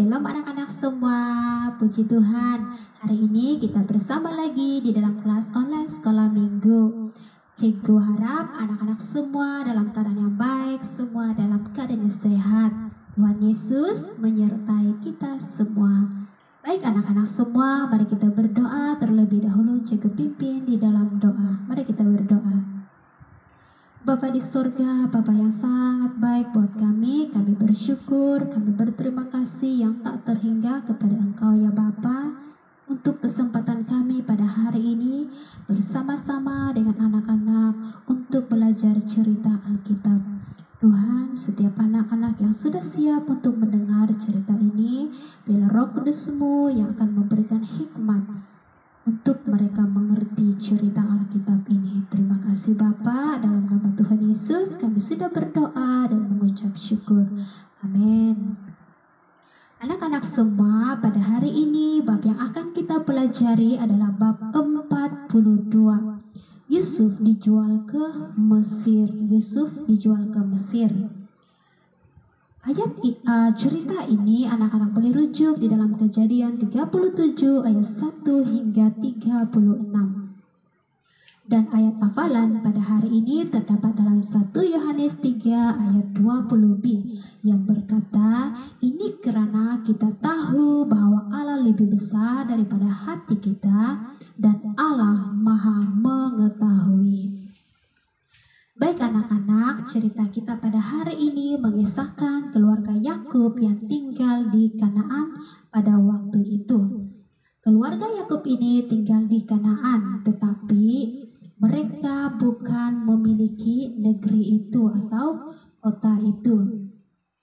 Shalom anak-anak semua, puji Tuhan. Hari ini kita bersama lagi di dalam kelas online sekolah minggu. Cikgu harap anak-anak semua dalam keadaan yang baik, semua dalam keadaan yang sehat. Tuhan Yesus menyertai kita semua. Baik anak-anak semua, mari kita berdoa terlebih dahulu. Cikgu pimpin di dalam doa. Mari kita berdoa. Bapa di surga, Bapa yang sangat baik buat kami bersyukur, kami berterima kasih yang tak terhingga kepada Engkau ya Bapa, untuk kesempatan kami pada hari ini bersama-sama dengan anak-anak untuk belajar cerita Alkitab. Tuhan, setiap anak-anak yang sudah siap untuk mendengar cerita ini, biarlah Roh Kudus-Mu yang akan memberikan hikmat untuk mereka mengerti cerita Alkitab ini. Terima kasih Bapa, dalam nama Tuhan Yesus kami sudah berdoa dan mengucap syukur. Amin. Anak-anak semua, pada hari ini bab yang akan kita pelajari adalah bab 42. Yusuf dijual ke Mesir. Yusuf dijual ke Mesir. Cerita ini anak-anak boleh rujuk di dalam Kejadian 37 ayat 1 hingga 36. Dan ayat hafalan pada hari ini terdapat dalam 1 Yohanes 3 ayat 20b yang berkata, "Ini karena kita tahu bahwa Allah lebih besar daripada hati kita dan Allah Maha mengetahui." Baik anak-anak, cerita kita pada hari ini mengisahkan keluarga Yakub yang tinggal di Kanaan pada waktu itu. Keluarga Yakub ini tinggal di Kanaan, tetapi mereka bukan memiliki negeri itu atau kota itu.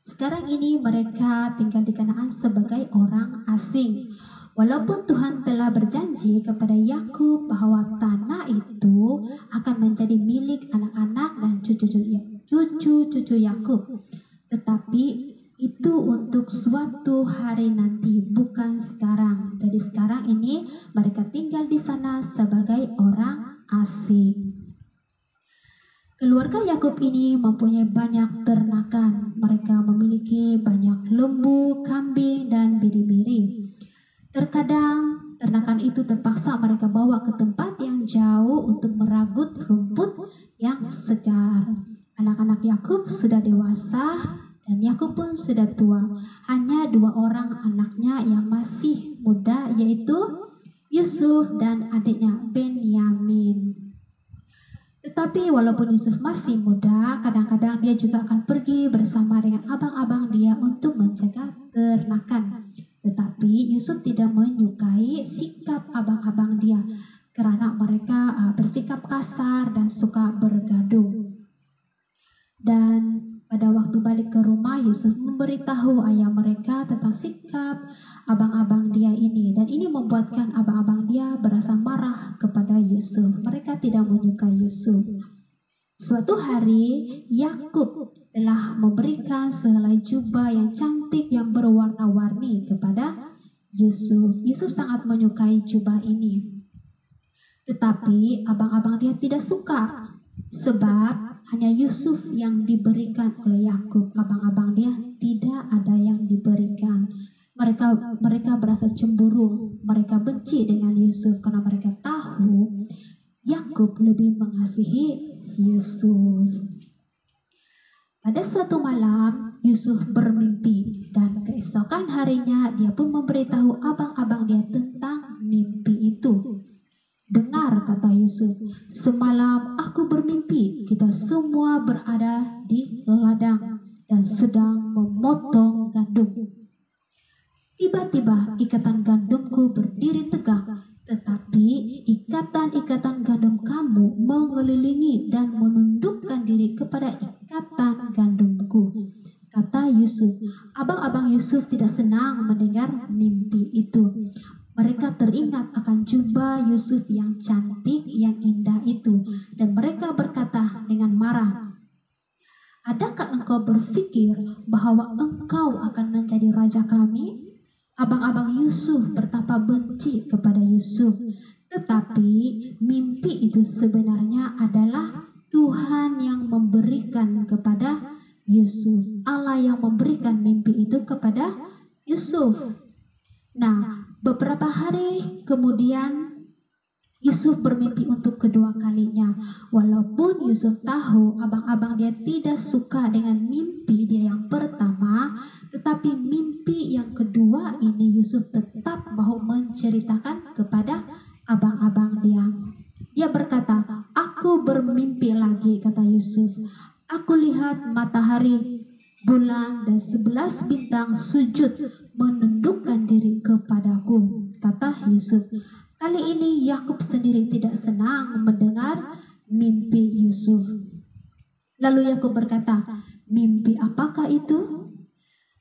Sekarang ini mereka tinggal di Kanaan sebagai orang asing. Walaupun Tuhan telah berjanji kepada Yakub bahwa tanah itu akan menjadi milik anak-anak dan cucu-cucu Yakub, tetapi itu untuk suatu hari nanti, bukan sekarang. Jadi sekarang ini mereka tinggal di sana sebagai orang asing. Keluarga Yakub ini mempunyai banyak ternakan. Mereka memiliki banyak lembu, kambing, dan biri-biri. Terkadang ternakan itu terpaksa mereka bawa ke tempat yang jauh untuk meragut rumput yang segar. Anak-anak Yakub sudah dewasa dan Yakub pun sudah tua. Hanya 2 orang anaknya yang masih muda, yaitu Yusuf dan adiknya Benyamin. Tetapi walaupun Yusuf masih muda, kadang-kadang dia juga akan pergi bersama dengan abang-abang dia untuk menjaga ternakan. Tetapi Yusuf tidak menyukai sikap abang-abang dia karena mereka bersikap kasar dan suka bergaduh. Dan pada waktu balik ke rumah, Yusuf memberitahu ayah mereka tentang sikap abang-abang dia ini. Dan ini membuatkan abang-abang dia berasa marah kepada Yusuf. Mereka tidak menyukai Yusuf. Suatu hari, Yakub telah memberikan sehelai jubah yang cantik yang berwarna-warni kepada Yusuf. Yusuf sangat menyukai jubah ini. Tetapi abang-abang dia tidak suka, sebab hanya Yusuf yang diberikan oleh Yakub. Abang-abang dia tidak ada yang diberikan. Mereka berasa cemburu. Mereka benci dengan Yusuf karena mereka tahu Yakub lebih mengasihi Yusuf. Pada suatu malam, Yusuf bermimpi dan keesokan harinya dia pun memberitahu abang-abang dia tentang mimpi itu. "Dengar," kata Yusuf, "semalam aku bermimpi kita semua berada di ladang dan sedang memotong gandum. Tiba-tiba ikatan gandumku berdiri tegak, tetapi ikatan-ikatan gandum kamu mengelilingi dan menundukkan diri kepada ikatan gandumku," kata Yusuf. Abang-abang Yusuf tidak senang mendengar mimpi itu. Mereka teringat akan jubah Yusuf yang cantik, yang indah itu, dan mereka berkata dengan marah, "Adakah engkau berpikir bahwa engkau akan menjadi raja kami?" Abang-abang Yusuf betapa benci kepada Yusuf, tetapi mimpi itu sebenarnya adalah Tuhan yang memberikan kepada Yusuf. Allah yang memberikan mimpi itu kepada Yusuf. Nah, beberapa hari kemudian Yusuf bermimpi untuk kedua kalinya. Walaupun Yusuf tahu abang-abang dia tidak suka dengan mimpi dia yang pertama, tetapi mimpi yang kedua ini Yusuf tetap mau menceritakan kepada abang-abang dia. Dia berkata, "Aku bermimpi lagi," kata Yusuf. "Aku lihat matahari, bulan, dan 11 bintang sujud menundukkan diri kepadaku," kata Yusuf. Kali ini Yakub sendiri tidak senang mendengar mimpi Yusuf. Lalu Yakub berkata, "Mimpi apakah itu?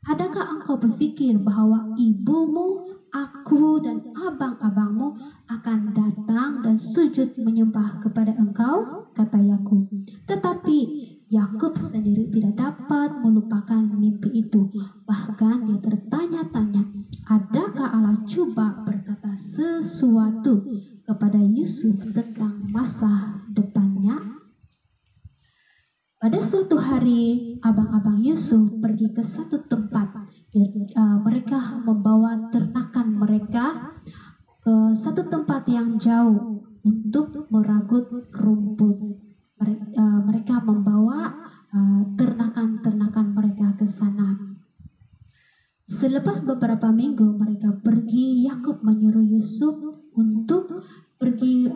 Adakah engkau berpikir bahwa ibumu, aku, dan abang-abangmu akan datang dan sujud menyembah kepada engkau?" kata Yakub. Tetapi Yakub sendiri tidak dapat melupakan mimpi itu. Bahkan dia tertanya-tanya, adakah Allah coba berkata sesuatu kepada Yusuf tentang masa depannya? Pada suatu hari, abang-abang Yusuf pergi ke satu tempat. Mereka membawa ternakan mereka ke satu tempat yang jauh untuk meragut rumput. Mereka membawa ternakan-ternakan mereka ke sana. Selepas beberapa minggu mereka pergi, Yakub menyuruh Yusuf untuk pergi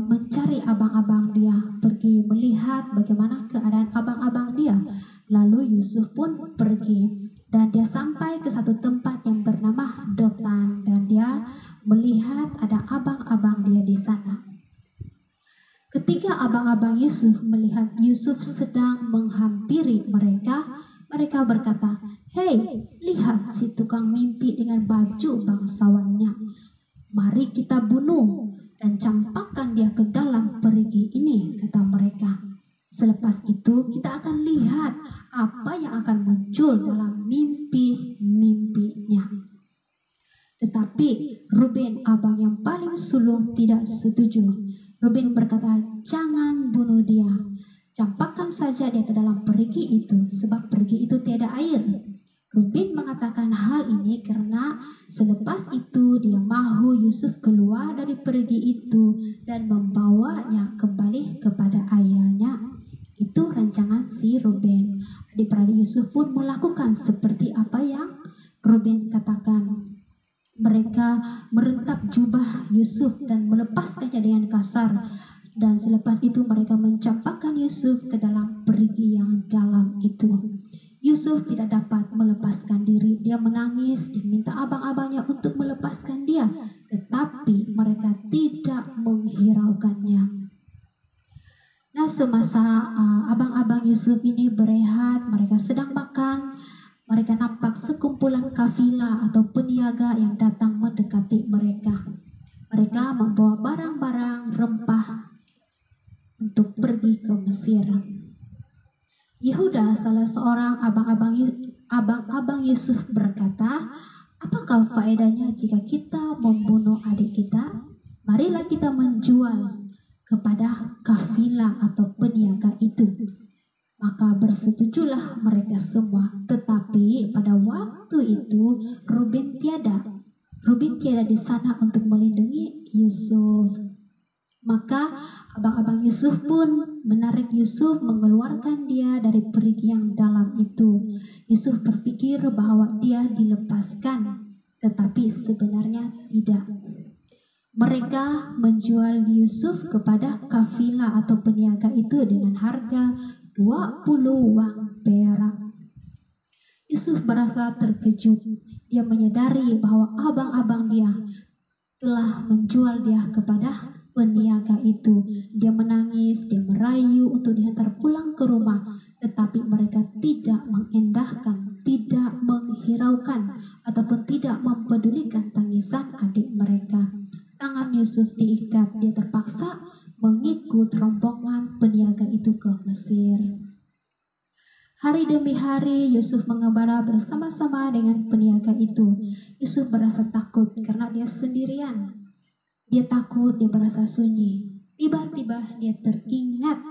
mencari abang-abang dia, pergi melihat bagaimana keadaan abang-abang dia. Lalu Yusuf pun pergi dan dia sampai ke satu tempat yang bernama Dotan, dan dia melihat ada abang-abang dia di sana. Ketika abang-abang Yusuf melihat Yusuf sedang menghampiri mereka, mereka berkata, "Hei, lihat si tukang mimpi dengan baju bangsawannya. Mari kita bunuh dan campakkan dia ke dalam perigi ini," kata mereka. "Selepas itu kita akan lihat apa yang akan muncul dalam mimpi-mimpinya." Tetapi Ruben, abang yang paling sulung, tidak setuju. Ruben berkata, "Jangan bunuh dia. Campakkan saja dia ke dalam perigi itu, sebab perigi itu tiada air." Ruben mengatakan hal ini karena selepas itu dia mahu Yusuf keluar dari perigi itu dan membawanya kembali kepada ayahnya. Itu rancangan si Ruben. Adik-beradik Yusuf pun melakukan seperti apa yang Ruben katakan. Mereka merentap jubah Yusuf dan melepaskannya dengan kasar. Dan selepas itu mereka mencampakkan Yusuf ke dalam perigi yang dalam itu. Yusuf tidak dapat melepaskan diri. Dia menangis, diminta abang-abangnya untuk melepaskan dia, tetapi mereka tidak menghiraukannya. Nah, semasa abang-abang Yusuf ini berehat, mereka sedang makan, mereka nampak sekumpulan kafilah atau peniaga yang datang mendekati mereka. Mereka membawa barang-barang rempah untuk pergi ke Mesir. Yehuda, salah seorang abang-abang Yusuf, berkata, "Apakah faedahnya jika kita membunuh adik kita? Marilah kita menjual kepada kafilah atau peniaga itu." Maka bersetujulah mereka semua. Tetapi pada waktu itu Ruben tiada di sana untuk melindungi Yusuf. Maka abang-abang Yusuf pun menarik Yusuf, mengeluarkan dia dari perigi yang dalam itu. Yusuf berpikir bahwa dia dilepaskan, tetapi sebenarnya tidak. Mereka menjual Yusuf kepada kafilah atau peniaga itu dengan harga 20 wang perak. Yusuf merasa terkejut. Dia menyadari bahwa abang-abang dia telah menjual dia kepada peniaga itu. Dia menangis, dia merayu untuk dihantar pulang ke rumah, tetapi mereka tidak mengendahkan, tidak menghiraukan, ataupun tidak mempedulikan tangisan adik mereka. Tangan Yusuf diikat, dia terpaksa mengikut rombongan peniaga itu ke Mesir. Hari demi hari Yusuf mengembara bersama-sama dengan peniaga itu. Yusuf merasa takut karena dia sendirian. Dia takut, dia merasa sunyi. Tiba-tiba dia teringat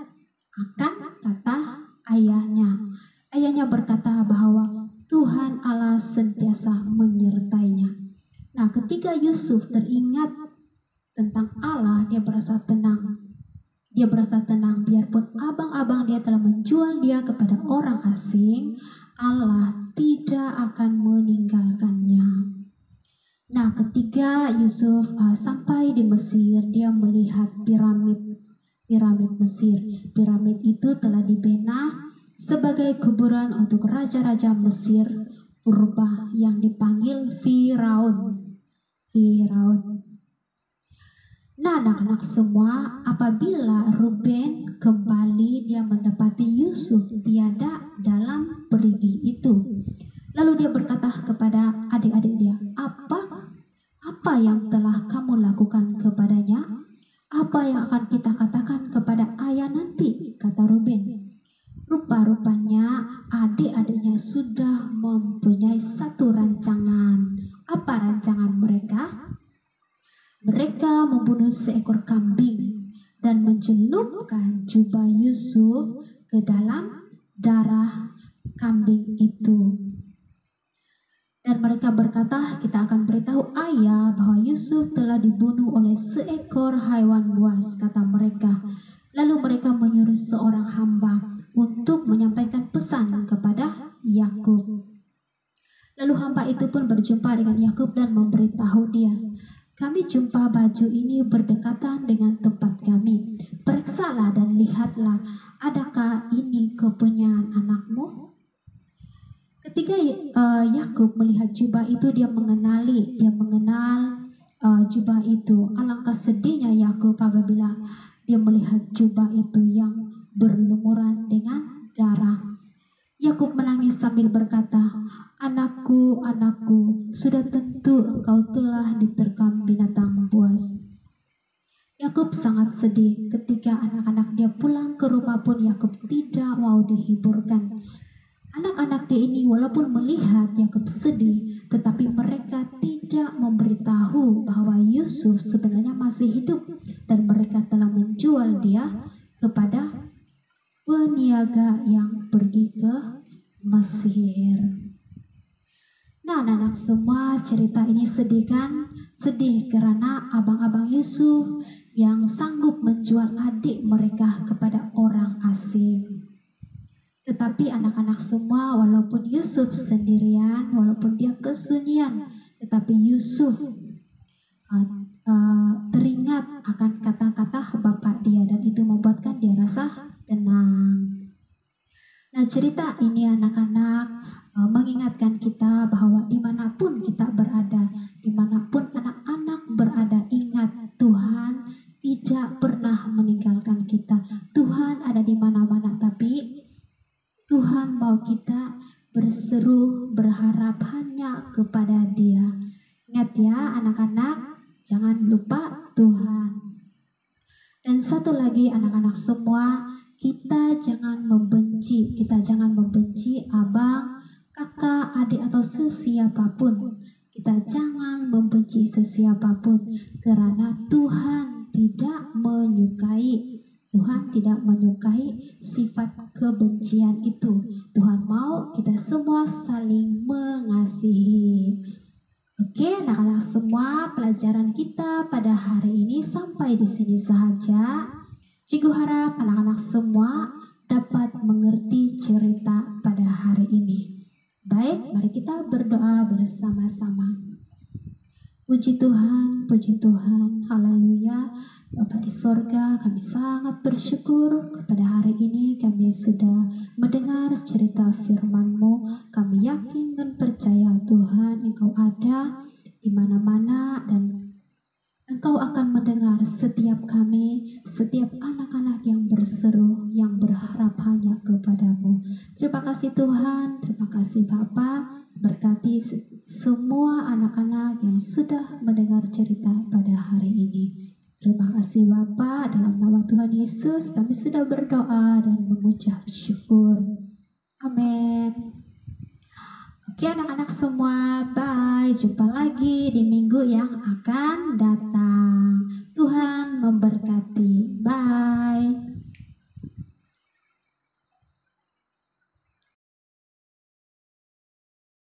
akan kata ayahnya. Ayahnya berkata bahwa Tuhan Allah sentiasa menyertai ketika Yusuf teringat tentang Allah, dia berasa tenang. Dia berasa tenang biarpun abang-abang dia telah menjual dia kepada orang asing, Allah tidak akan meninggalkannya. Nah, ketika Yusuf sampai di Mesir, dia melihat piramid Mesir. Piramid itu telah dibina sebagai kuburan untuk raja-raja Mesir purba yang dipanggil Firaun. Nah, anak-anak semua, apabila Ruben kembali, dia mendapati Yusuf tiada dalam perigi itu. Lalu dia berkata kepada adik-adik dia, apa yang telah kamu lakukan kepadanya? Apa yang akan kita katakan kepada ayah nanti? Kata Ruben. Rupa-rupanya adik-adiknya sudah mempunyai satu rancangan. Apa rancangan mereka? Mereka membunuh seekor kambing dan mencelupkan jubah Yusuf ke dalam darah kambing itu. Dan mereka berkata, kita akan beritahu ayah bahwa Yusuf telah dibunuh oleh seekor haiwan buas, kata mereka. Lalu mereka menyuruh seorang hamba untuk menyampaikan pesan kepada Yakub. Lalu hamba itu pun berjumpa dengan Yakub dan memberitahu dia, kami jumpa baju ini berdekatan dengan tempat kami. Periksalah dan lihatlah, adakah ini kepunyaan anakmu? Ketika Yakub melihat jubah itu, dia mengenal jubah itu. Alangkah sedihnya Yakub apabila dia melihat jubah itu yang berlumuran dengan darah. Yakub menangis sambil berkata, anakku, sudah tentu engkau telah diterkam binatang buas. Yakub sangat sedih. Ketika anak-anak dia pulang ke rumah pun Yakub tidak mau dihiburkan. Anak-anak dia ini walaupun melihat Yakub sedih, tetapi mereka tidak memberitahu bahwa Yusuf sebenarnya masih hidup dan mereka telah menjual dia kepada peniaga yang pergi ke Mesir. Nah, anak-anak semua, cerita ini sedih kan? Sedih karena abang-abang Yusuf yang sanggup menjual adik mereka kepada orang asing. Tetapi anak-anak semua, walaupun Yusuf sendirian, walaupun dia kesunyian, tetapi Yusuf teringat akan kata-kata bapak dia dan itu membuatkan dia rasa tenang. Nah, cerita ini anak-anak mengingatkan kita bahwa dimanapun kita berada, dimanapun anak-anak berada, ingat Tuhan tidak pernah meninggalkan kita. Tuhan ada di mana-mana, tapi Tuhan mau kita berseru, berharap hanya kepada Dia. Ingat ya anak-anak, jangan lupa Tuhan. Dan satu lagi anak-anak semua, kita jangan membenci abang, kakak, adik atau sesiapapun. Kita jangan membenci sesiapapun karena Tuhan tidak menyukai sifat kebencian itu. Tuhan mau kita semua saling mengasihi. Oke, anak-anak semua, pelajaran kita pada hari ini sampai di sini saja. Cikgu harap anak-anak semua dapat mengerti cerita pada hari ini. Baik, mari kita berdoa bersama-sama. Puji Tuhan, haleluya. Bapa di sorga, kami sangat bersyukur kepada hari ini kami sudah mendengar cerita firman-Mu. Kami yakin dan percaya Tuhan, Engkau ada di mana-mana dan Engkau akan mendengar setiap kami, setiap anak-anak yang berseru, yang berharap hanya kepada-Mu. Terima kasih Tuhan, terima kasih Bapa. Berkati semua anak-anak yang sudah mendengar cerita pada hari ini. Terima kasih Bapa, dalam nama Tuhan Yesus kami sudah berdoa dan mengucap syukur. Amin. Oke anak-anak semua, bye. Jumpa lagi di minggu yang akan datang. Tuhan memberkati. Bye.